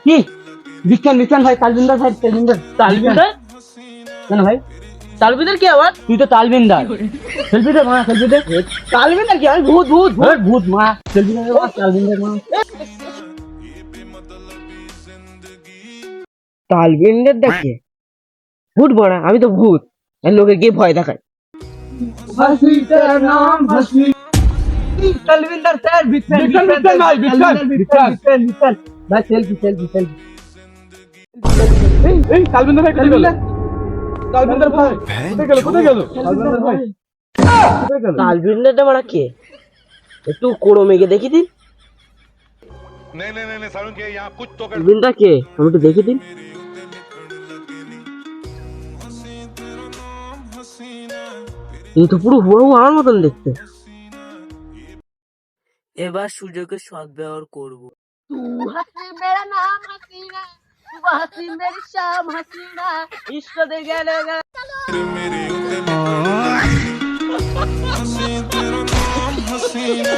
কি বিজ্ঞান বিজ্ঞান ভাই তালবিন্দার ভাই তালবিন্দার কেন ভাই তালবিন্দার কি আবার? তুই তো তালবিন্দার সেলফি দে মা সেলফি দে তালবিন্দার কি? আমি ভূত ভূত ভূত। ভূত মা সেলফি দে তালবিন্দার মা তালবিন্দার দেখে ভূত বড়া, আমি তো ভূত। আর লোকে গিয়ে ভয় দেখায়। हंसी तेरा नाम हंसी तलविंदर सर बिक्सन बिक्सन भाई बिक्सन बिक्सन बिक्सन भाई सेल्फी सेल्फी सेल्फी এই তালবিন্দার ভাই কোথায় গেল তালবিন্দার ভাই কোথায় গেল তালবিন্দার ভাই কোথায় গেল তালবিন্দারটা বড়া কে? একটু কোড়ো মেঘে দেখি দিন। नहीं नहीं नहीं सारुण के यहाँ कुछ तो कर তালবিন্দা কে? আমি একটু দেখি দিন। এই তো পুরো হুবহু আমার মতন দেখতে। এবার সুযোগের সদ্ব্যবহার করব। तू हंसी मेरा नाम हसीना तू हंसी मेरी शाम हसीना ইষ্ট দে গেল গেল। हंसी तेरा नाम हसीना